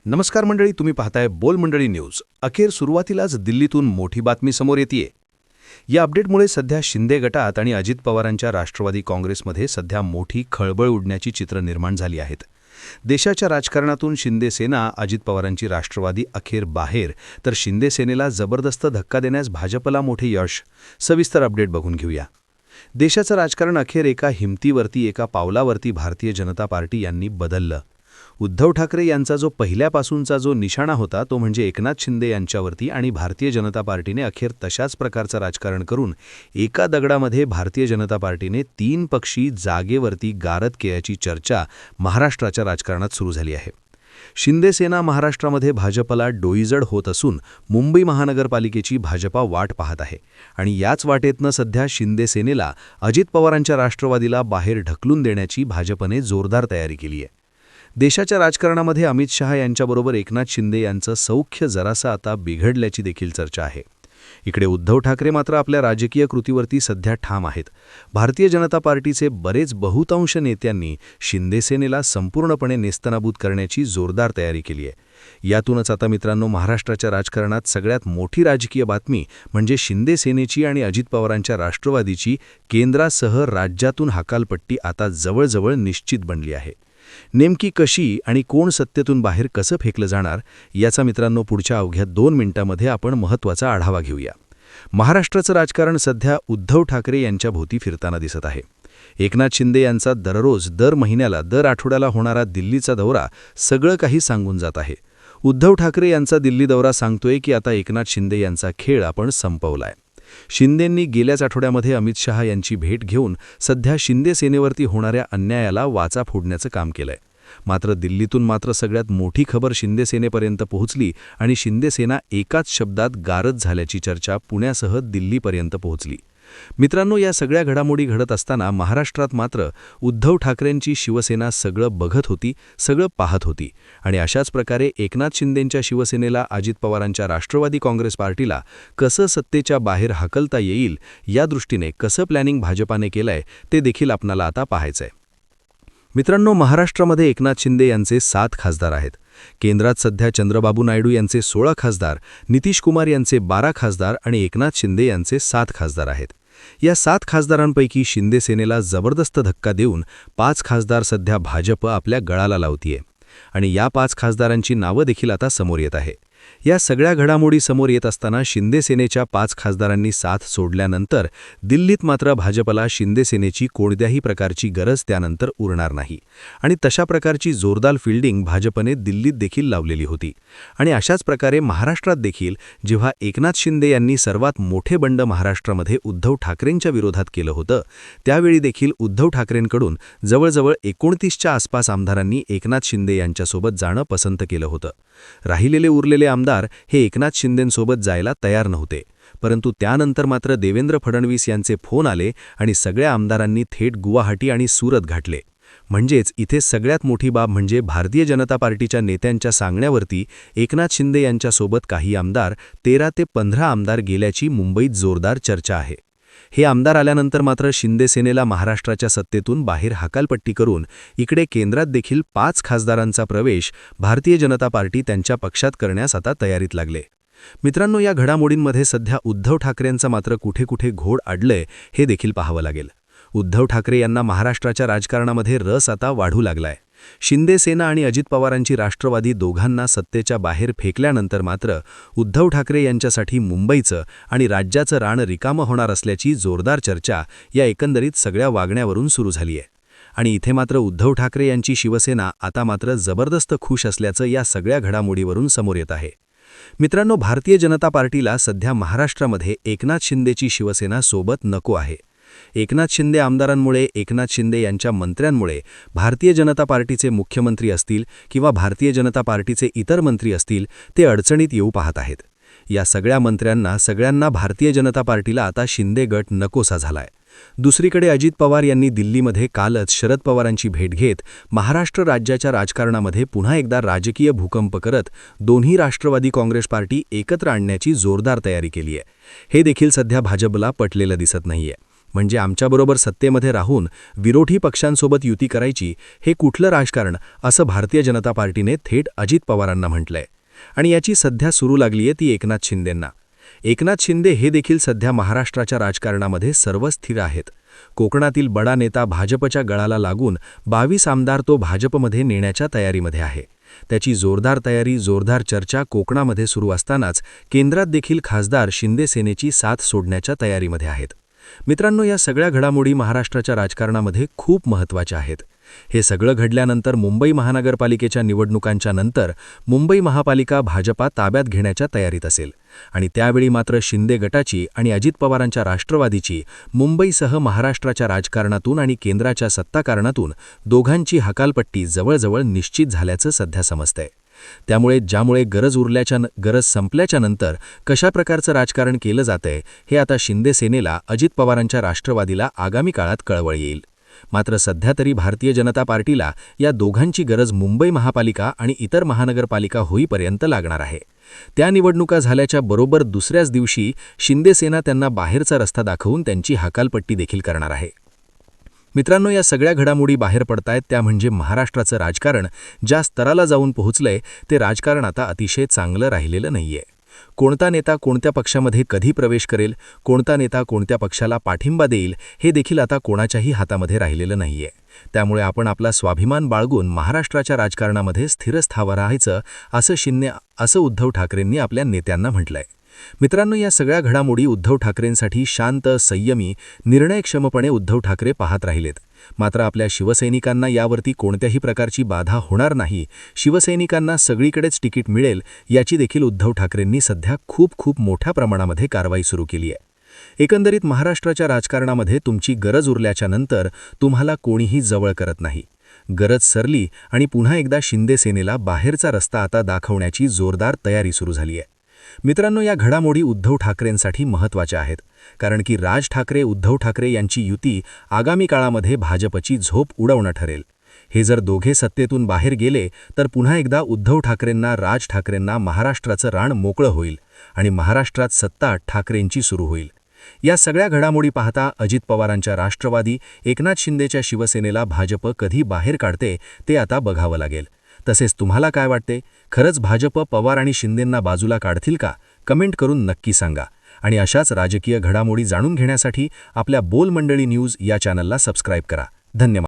नमस्कार मंडळी, तुम्ही पाहताय बोल मंडळी न्यूज. अखेर सुरुवातीलाच दिल्लीतून मोठी बातमी समोर येतेय. या अपडेटमुळे सध्या शिंदे गटात आणि अजित पवारांच्या राष्ट्रवादी काँग्रेसमध्ये सध्या मोठी खळबळ उडण्याची चित्र निर्माण झाली आहेत. देशाच्या राजकारणातून शिंदे सेना, अजित पवारांची राष्ट्रवादी अखेर बाहेर, तर शिंदे सेनेला जबरदस्त धक्का देण्यास भाजपला मोठे यश. सविस्तर अपडेट बघून घेऊया. देशाचं राजकारण अखेर एका हिमतीवरती, एका पावलावरती भारतीय जनता पार्टी यांनी बदललं. उद्धव ठाकरे यांचा जो पहिल्यापासूनचा जो निशाणा होता तो म्हणजे एकनाथ शिंदे यांच्यावरती, आणि भारतीय जनता पार्टीने अखेर तशाच प्रकारचं राजकारण करून एका दगडामध्ये भारतीय जनता पार्टीने 3 पक्षी जागेवरती गारद केल्याची चर्चा महाराष्ट्राच्या राजकारणात सुरू झाली आहे. शिंदे सेना महाराष्ट्रामध्ये भाजपला डोईजड होत असून मुंबई महानगरपालिकेची भाजपा वाट पाहत आहे, आणि याच वाटेतनं सध्या शिंदे सेनेला अजित पवारांच्या राष्ट्रवादीला बाहेर ढकलून देण्याची भाजपने जोरदार तयारी केली आहे. देशाच्या राजकारणामध्ये अमित शहा यांच्याबरोबर एकनाथ शिंदे यांचं सौख्य जरासं आता बिघडल्याची देखील चर्चा आहे. इकडे उद्धव ठाकरे मात्र आपल्या राजकीय कृतीवरती सध्या ठाम आहेत. भारतीय जनता पार्टीचे बरेच बहुतांश नेत्यांनी शिंदे सेनेला संपूर्णपणे नेस्तनाबूत करण्याची जोरदार तयारी केली आहे. यातूनच आता मित्रांनो, महाराष्ट्राच्या राजकारणात सगळ्यात मोठी राजकीय बातमी म्हणजे शिंदे सेनेची आणि अजित पवारांच्या राष्ट्रवादीची केंद्रासह राज्यातून हकालपट्टी आता जवळजवळ निश्चित बनली आहे. नेमकी कशी आणि कोण सत्तेतून बाहेर कसं फेकलं जाणार, याचा मित्रांनो पुढच्या अवघ्या 2 मिनिटांमध्ये आपण महत्त्वाचा आढावा घेऊया. महाराष्ट्राचं राजकारण सध्या उद्धव ठाकरे यांच्या भोवती फिरताना दिसत आहे. एकनाथ शिंदे यांचा दररोज, दर महिन्याला, दर आठवड्याला होणारा दिल्लीचा दौरा सगळं काही सांगून जात आहे. उद्धव ठाकरे यांचा दिल्ली दौरा सांगतोय की आता एकनाथ शिंदे यांचा खेळ आपण संपवलाय. शिंदेंनी गेल्याच आठवड्यामध्ये अमित शहा यांची भेट घेऊन सध्या शिंदे सेनेवरती होणाऱ्या अन्यायाला वाचा फोडण्याचं काम केलंय. मात्र दिल्लीतून मात्र सगळ्यात मोठी खबर शिंदे सेनेपर्यंत पोहोचली, आणि शिंदे सेना एकाच शब्दात गारद झाल्याची चर्चा पुण्यासह दिल्लीपर्यंत पोहोचली. मित्रांनो, या सगळ्या घडामोडी घडत असताना महाराष्ट्रात मात्र उद्धव ठाकरेंची शिवसेना सगळं बघत होती, सगळं पाहत होती, आणि अशाच प्रकारे एकनाथ शिंदेंच्या शिवसेनेला, अजित पवारांच्या राष्ट्रवादी काँग्रेस पार्टीला कसं सत्तेच्या बाहेर हाकलता येईल या दृष्टीने कसं प्लॅनिंग भाजपाने केलंय ते देखील आपणाला आता पाहायचंय. मित्रांनो, महाराष्ट्रामध्ये एकनाथ शिंदे यांचे 7 खासदार आहेत. केंद्रात सध्या चंद्रबाबू नायडू यांचे 16 खासदार, नितीश कुमार यांचे 12 खासदार आणि एकनाथ शिंदे यांचे 7 खासदार आहेत. या 7 खासदारांपैकी शिंदे सेनेला जबरदस्त धक्का देऊन 5 खासदार सध्या भाजप आपल्या गळाला लावतीये, आणि या 5 खासदारांची नावं देखील आता समोर येत आहे. या सगळ्या घडामोडी समोर येत असताना शिंदे सेनेच्या 5 खासदारांनी साथ सोडल्यानंतर दिल्लीत मात्र भाजपला शिंदे सेनेची कोणत्याही प्रकारची गरज त्यानंतर उरणार नाही, आणि तशा प्रकारची जोरदार फिल्डिंग भाजपने दिल्लीत देखील लावलेली होती. आणि अशाच प्रकारे महाराष्ट्रात देखील जेव्हा एकनाथ शिंदे यांनी सर्वात मोठे बंड महाराष्ट्रामध्ये उद्धव ठाकरेंच्या विरोधात केलं होतं, त्यावेळी देखील उद्धव ठाकरेंकडून जवळजवळ 29च्या आसपास आमदारांनी एकनाथ शिंदे यांच्यासोबत जाणं पसंत केलं होतं. राहिलेले उरलेले आमदार हे एकनाथ शिंदेंसोबत जायला तयार नव्हते, परंतु त्यानंतर मात्र देवेंद्र फडणवीस यांचे फोन आले आणि सगळ्या आमदारांनी थेट गुवाहाटी आणि सुरत गाठले. म्हणजेच इथे सगळ्यात मोठी बाब म्हणजे भारतीय जनता पार्टीच्या नेत्यांच्या सांगण्यावरती एकनाथ शिंदे यांच्यासोबत काही आमदार, 13 ते 15 आमदार गेल्याची मुंबईत जोरदार चर्चा आहे. हे आमदार आल्यानंतर मात्र शिंदे सेनेला महाराष्ट्राच्या सत्तेतून बाहेर हकालपट्टी करून इकडे केंद्रात देखील 5 खासदारांचा प्रवेश भारतीय जनता पार्टी त्यांच्या पक्षात करण्यास आता तयारीत लागले. मित्रांनो, या घडामोडींमध्ये सध्या उद्धव ठाकरेंचा मात्र कुठे कुठे घोड अडलंय हे देखील पाहावं लागेल. उद्धव ठाकरे यांना महाराष्ट्राच्या राजकारणामध्ये रस आता वाढू लागलाय. शिंदे सेना आणि अजित पवारांची राष्ट्रवादी दोघांना सत्तेच्या बाहेर फेकल्यानंतर मात्र उद्धव ठाकरे यांच्यासाठी मुंबईचं आणि राज्याचं रान रिकामं होणार असल्याची जोरदार चर्चा या एकंदरीत सगळ्या वागण्यावरून सुरू झाली आहे. आणि इथे मात्र उद्धव ठाकरे यांची शिवसेना आता मात्र जबरदस्त खुश असल्याचं या सगळ्या घडामोडीवरून समोर येत आहे. मित्रांनो, भारतीय जनता पार्टीला सध्या महाराष्ट्रामध्ये एकनाथ शिंदेची शिवसेना सोबत नको आहे. एकनाथ शिंदे आमदारांमुळे, एकनाथ शिंदे यांच्या मंत्र्यांमुळे भारतीय जनता पार्टीचे मुख्यमंत्री असतील किंवा भारतीय जनता पार्टीचे इतर मंत्री असतील, ते अडचणीत येऊ पाहत आहेत. या सगळ्या मंत्र्यांना, सगळ्यांना भारतीय जनता पार्टीला आता शिंदे गट नकोसा झालाय. दुसरीकडे अजित पवार यांनी दिल्लीमध्ये कालच शरद पवारांची भेट घेत महाराष्ट्र राज्याच्या राजकारणामध्ये पुन्हा एकदा राजकीय भूकंप करत दोन्ही राष्ट्रवादी काँग्रेस पार्टी एकत्र आणण्याची जोरदार तयारी केली आहे. हे देखील सध्या भाजपला पटलेलं दिसत नाहीये. म्हणजे आमच्याबरोबर सत्तेमध्ये राहून विरोधी पक्षांसोबत युती करायची हे कुठलं राजकारण, असं भारतीय जनता पार्टीने थेट अजित पवारांना म्हटलंय. आणि याची सध्या सुरू लागलीये ती एकनाथ शिंदेंना. एकनाथ शिंदे हे देखील सध्या महाराष्ट्राच्या राजकारणामध्ये सर्वस्थिर आहेत. कोकणातील बडा नेता भाजपच्या गळाला लागून 22 आमदार तो भाजपमध्ये नेण्याच्या तयारीमध्ये आहे. त्याची जोरदार तयारी, जोरदार चर्चा कोकणामध्ये सुरू असतानाच केंद्रात देखील खासदार शिंदे सेनेची साथ सोडण्याच्या तयारीमध्ये आहेत. मित्रांनो, या सगळ्या घडामोडी महाराष्ट्राच्या राजकारणामध्ये खूप महत्त्वाच्या आहेत. हे सगळं घडल्यानंतर मुंबई महानगरपालिकेच्या निवडणुकांच्या नंतर मुंबई महापालिका भाजपा ताब्यात घेण्याच्या तयारीत असेल. आणि त्यावेळी मात्र शिंदे गटाची आणि अजित पवारांच्या राष्ट्रवादीची मुंबईसह महाराष्ट्राच्या राजकारणातून आणि केंद्राच्या सत्ताकारणातून दोघांची हकालपट्टी जवळजवळ निश्चित झाल्याचं सध्या समजतंय. त्यामुळे ज्यामुळे गरज संपल्याच्या नंतर कशा प्रकारचं राजकारण केलं जातंय हे आता शिंदे सेनेला, अजित पवारांच्या राष्ट्रवादीला आगामी काळात कळवळ येईल. मात्र सध्या तरी भारतीय जनता पार्टीला या दोघांची गरज मुंबई महापालिका आणि इतर महानगरपालिका होईपर्यंत लागणार आहे. त्या निवडणुका झाल्याच्या बरोबर दुसऱ्याच दिवशी शिंदे सेना त्यांना बाहेरचा रस्ता दाखवून त्यांची हकालपट्टी देखील करणार आहे. मित्रांनो, या सगळ्या घडामोडी बाहेर पडतायत त्या म्हणजे महाराष्ट्राचं राजकारण ज्या स्तराला जाऊन पोहोचलंय ते राजकारण आता अतिशय चांगलं राहिलेलं नाहीये. कोणता नेता कोणत्या पक्षामध्ये कधी प्रवेश करेल, कोणता नेता कोणत्या पक्षाला पाठिंबा देईल हे देखील आता कोणाच्याही हातामध्ये राहिलेलं नाहीये. त्यामुळे आपण आपला स्वाभिमान बाळगून महाराष्ट्राच्या राजकारणामध्ये स्थिरस्थावर राहायचं असं उद्धव ठाकरेंनी आपल्या नेत्यांना म्हटलंय. मित्रांनो, या सगळ्या घडामोडी उद्धव ठाकरेंसाठी शांत, संयमी, निर्णयक्षमपणे उद्धव ठाकरे पाहत राहिलेत. मात्र आपल्या शिवसैनिकांना यावरती कोणत्याही प्रकारची बाधा होणार नाही, शिवसैनिकांना सगळीकडेच तिकीट मिळेल याची देखील उद्धव ठाकरेंनी सध्या खूप मोठ्या प्रमाणामध्ये कारवाई सुरू केली आहे. एकंदरीत महाराष्ट्राच्या राजकारणामध्ये तुमची गरज उरल्याच्या नंतर तुम्हाला कोणीही जवळ करत नाही. गरज सरली आणि पुन्हा एकदा शिंदे सेनेला बाहेरचा रस्ता आता दाखवण्याची जोरदार तयारी सुरू झाली आहे. मित्रांनो, या घडामोडी उद्धव ठाकरेंसाठी महत्त्वाच्या आहेत, कारण की राज ठाकरे, उद्धव ठाकरे यांची युती आगामी काळामध्ये भाजपची झोप उडवणं ठरेल. हे जर दोघे सत्तेतून बाहेर गेले तर पुन्हा एकदा उद्धव ठाकरेंना, राज ठाकरेंना महाराष्ट्राचं रान मोकळं होईल आणि महाराष्ट्रात सत्ता ठाकरेंची सुरू होईल. या सगळ्या घडामोडी पाहता अजित पवारांच्या राष्ट्रवादी, एकनाथ शिंदेच्या शिवसेनेला भाजप कधी बाहेर काढते ते आता बघावं लागेल. तसेच तुम्हाला काय वाटते, खरंच भाजप पवार आणि शिंदेंना बाजूला काढतील का? कमेंट करून नक्की सांगा. आणि अशाच राजकीय घडामोडी जाणून घेण्यासाठी आपल्या बोल मंडळी न्यूज या चॅनलला सबस्क्राईब करा. धन्यवाद.